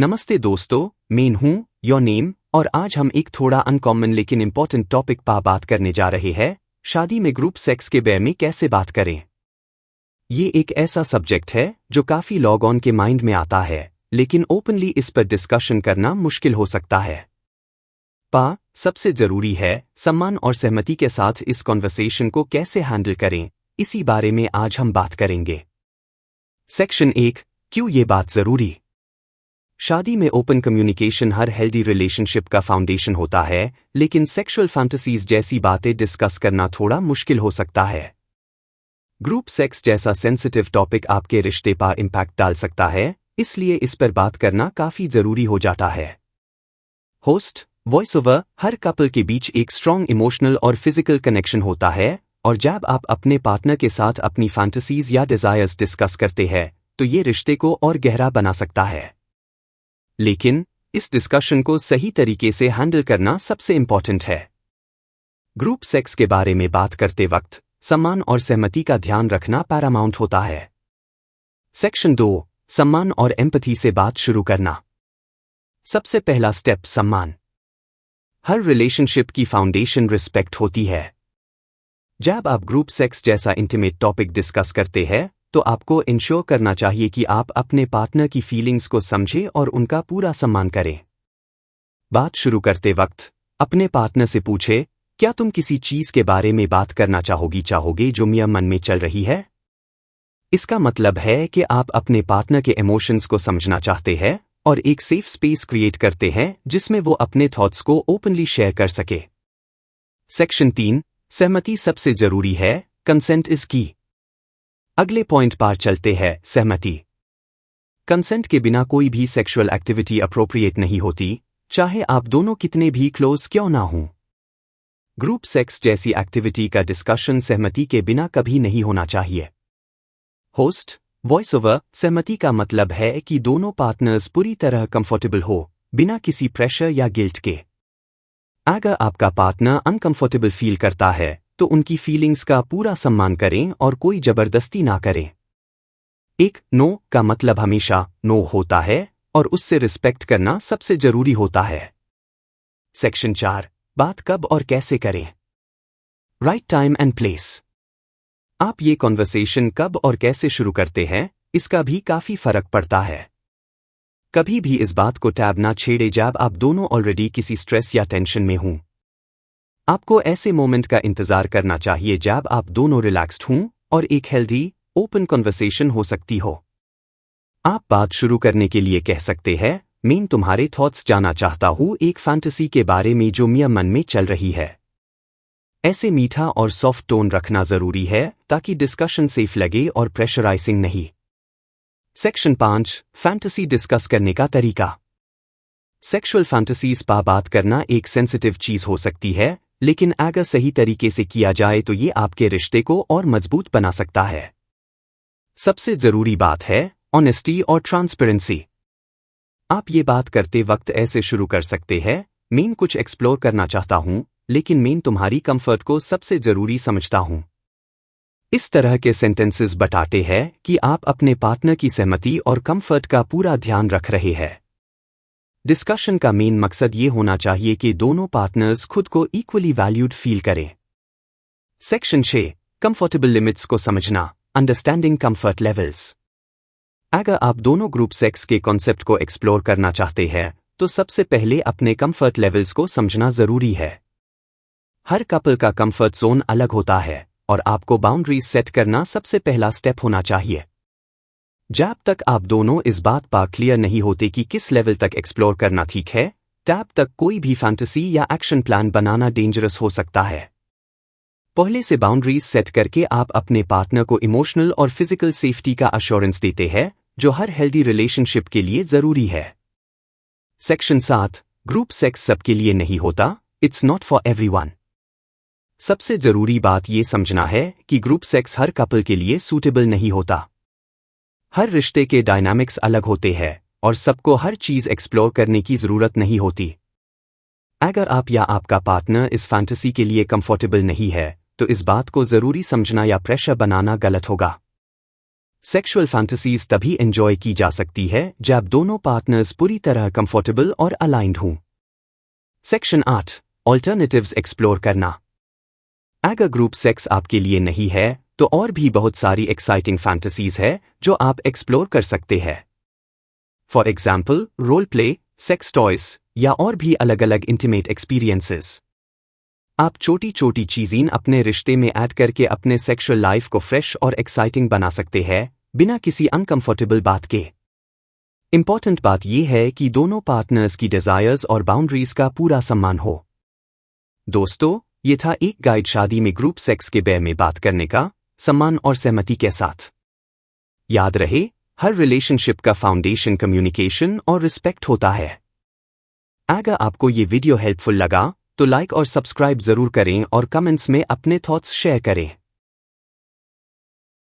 नमस्ते दोस्तों, मैं हूं योर नेम और आज हम एक थोड़ा अनकॉमन लेकिन इंपॉर्टेंट टॉपिक पर बात करने जा रहे हैं। शादी में ग्रुप सेक्स के बारे में कैसे बात करें। ये एक ऐसा सब्जेक्ट है जो काफी लॉग ऑन के माइंड में आता है, लेकिन ओपनली इस पर डिस्कशन करना मुश्किल हो सकता है। सबसे जरूरी है सम्मान और सहमति के साथ इस कॉन्वर्सेशन को कैसे हैंडल करें, इसी बारे में आज हम बात करेंगे। सेक्शन 1, क्यों ये बात जरूरी। शादी में ओपन कम्युनिकेशन हर हेल्दी रिलेशनशिप का फाउंडेशन होता है, लेकिन सेक्सुअल फैंटेसीज जैसी बातें डिस्कस करना थोड़ा मुश्किल हो सकता है। ग्रुप सेक्स जैसा सेंसिटिव टॉपिक आपके रिश्ते पर इम्पैक्ट डाल सकता है, इसलिए इस पर बात करना काफी जरूरी हो जाता है। होस्ट वॉइस ओवर, हर कपल के बीच एक स्ट्रॉन्ग इमोशनल और फिजिकल कनेक्शन होता है, और जब आप अपने पार्टनर के साथ अपनी फैंटेसीज या डिजायर्स डिस्कस करते हैं तो ये रिश्ते को और गहरा बना सकता है। लेकिन इस डिस्कशन को सही तरीके से हैंडल करना सबसे इंपॉर्टेंट है। ग्रुप सेक्स के बारे में बात करते वक्त सम्मान और सहमति का ध्यान रखना पैरामाउंट होता है। सेक्शन 2, सम्मान और एम्पैथी से बात शुरू करना। सबसे पहला स्टेप सम्मान। हर रिलेशनशिप की फाउंडेशन रिस्पेक्ट होती है। जब आप ग्रुप सेक्स जैसा इंटीमेट टॉपिक डिस्कस करते हैं तो आपको इंश्योर करना चाहिए कि आप अपने पार्टनर की फीलिंग्स को समझें और उनका पूरा सम्मान करें। बात शुरू करते वक्त अपने पार्टनर से पूछें, क्या तुम किसी चीज के बारे में बात करना चाहोगे जो मेरे मन में चल रही है। इसका मतलब है कि आप अपने पार्टनर के इमोशंस को समझना चाहते हैं और एक सेफ स्पेस क्रिएट करते हैं जिसमें वो अपने थॉट्स को ओपनली शेयर कर सके। सेक्शन 3, सहमति सबसे जरूरी है, कंसेंट इज की। अगले पॉइंट पर चलते हैं, सहमति। कंसेंट के बिना कोई भी सेक्सुअल एक्टिविटी अप्रोप्रिएट नहीं होती, चाहे आप दोनों कितने भी क्लोज क्यों ना हों। ग्रुप सेक्स जैसी एक्टिविटी का डिस्कशन सहमति के बिना कभी नहीं होना चाहिए। होस्ट वॉइस ओवर, सहमति का मतलब है कि दोनों पार्टनर्स पूरी तरह कंफर्टेबल हो, बिना किसी प्रेशर या गिल्ट के। अगर आपका पार्टनर अनकंफर्टेबल फील करता है तो उनकी फीलिंग्स का पूरा सम्मान करें और कोई जबरदस्ती ना करें। एक नो का मतलब हमेशा नो होता है और उससे रिस्पेक्ट करना सबसे जरूरी होता है। सेक्शन 4, बात कब और कैसे करें। Right time and place. आप ये कॉन्वर्सेशन कब और कैसे शुरू करते हैं, इसका भी काफी फर्क पड़ता है। कभी भी इस बात को टैब ना छेड़े जब आप दोनों ऑलरेडी किसी स्ट्रेस या टेंशन में हों। आपको ऐसे मोमेंट का इंतजार करना चाहिए जब आप दोनों रिलैक्स्ड हों और एक हेल्दी, ओपन कॉन्वर्सेशन हो सकती हो। आप बात शुरू करने के लिए कह सकते हैं, मैं तुम्हारे थॉट्स जानना चाहता हूँ एक फैंटेसी के बारे में जो मेरे मन में चल रही है। ऐसे मीठा और सॉफ्ट टोन रखना जरूरी है ताकि डिस्कशन सेफ लगे और प्रेशराइजिंग नहीं। सेक्शन 5, फैंटेसी डिस्कस करने का तरीका। सेक्सुअल फैंटेसीज पर बात करना एक सेंसिटिव चीज हो सकती है, लेकिन अगर सही तरीके से किया जाए तो ये आपके रिश्ते को और मजबूत बना सकता है। सबसे जरूरी बात है ऑनेस्टी और ट्रांसपेरेंसी। आप ये बात करते वक्त ऐसे शुरू कर सकते हैं, मैं कुछ एक्सप्लोर करना चाहता हूं, लेकिन मैं तुम्हारी कंफर्ट को सबसे जरूरी समझता हूं। इस तरह के सेंटेंसेस बताते हैं कि आप अपने पार्टनर की सहमति और कंफर्ट का पूरा ध्यान रख रहे हैं। डिस्कशन का मेन मकसद ये होना चाहिए कि दोनों पार्टनर्स खुद को इक्वली वैल्यूड फील करें। सेक्शन 6, कंफर्टेबल लिमिट्स को समझना, अंडरस्टैंडिंग कंफर्ट लेवल्स। अगर आप दोनों ग्रुप सेक्स के कॉन्सेप्ट को एक्सप्लोर करना चाहते हैं तो सबसे पहले अपने कंफर्ट लेवल्स को समझना जरूरी है। हर कपल का कंफर्ट जोन अलग होता है और आपको बाउंड्रीज सेट करना सबसे पहला स्टेप होना चाहिए। जब तक आप दोनों इस बात पर क्लियर नहीं होते कि किस लेवल तक एक्सप्लोर करना ठीक है, तब तक कोई भी फैंटेसी या एक्शन प्लान बनाना डेंजरस हो सकता है। पहले से बाउंड्रीज सेट करके आप अपने पार्टनर को इमोशनल और फिजिकल सेफ्टी का अश्योरेंस देते हैं, जो हर हेल्दी रिलेशनशिप के लिए जरूरी है। सेक्शन 7, ग्रुप सेक्स सबके लिए नहीं होता, इट्स नॉट फॉर एवरीवन। सबसे जरूरी बात ये समझना है कि ग्रुप सेक्स हर कपल के लिए सूटेबल नहीं होता। हर रिश्ते के डायनामिक्स अलग होते हैं और सबको हर चीज एक्सप्लोर करने की जरूरत नहीं होती। अगर आप या आपका पार्टनर इस फैंटेसी के लिए कंफर्टेबल नहीं है तो इस बात को जरूरी समझना या प्रेशर बनाना गलत होगा। सेक्सुअल फैंटेसीज तभी एंजॉय की जा सकती है जब दोनों पार्टनर्स पूरी तरह कंफर्टेबल और अलाइंड हों। सेक्शन 8 ऑल्टरनेटिव्स एक्सप्लोर करना। अगर ग्रुप सेक्स आपके लिए नहीं है तो और भी बहुत सारी एक्साइटिंग फैंटेसीज है जो आप एक्सप्लोर कर सकते हैं। For example role play, sex toys या और भी अलग अलग इंटीमेट एक्सपीरियंसेस। आप छोटी छोटी चीज़ें अपने रिश्ते में ऐड करके अपने सेक्सुअल लाइफ को फ्रेश और एक्साइटिंग बना सकते हैं बिना किसी अनकंफर्टेबल बात के। इंपॉर्टेंट बात यह है कि दोनों पार्टनर्स की डिजायर्स और बाउंड्रीज का पूरा सम्मान हो। दोस्तों, ये था एक गाइड शादी में ग्रुप सेक्स के बारे में बात करने का, सम्मान और सहमति के साथ। याद रहे, हर रिलेशनशिप का फाउंडेशन कम्युनिकेशन और रिस्पेक्ट होता है। अगर आपको ये वीडियो हेल्पफुल लगा तो लाइक और सब्सक्राइब जरूर करें और कमेंट्स में अपने थॉट्स शेयर करें।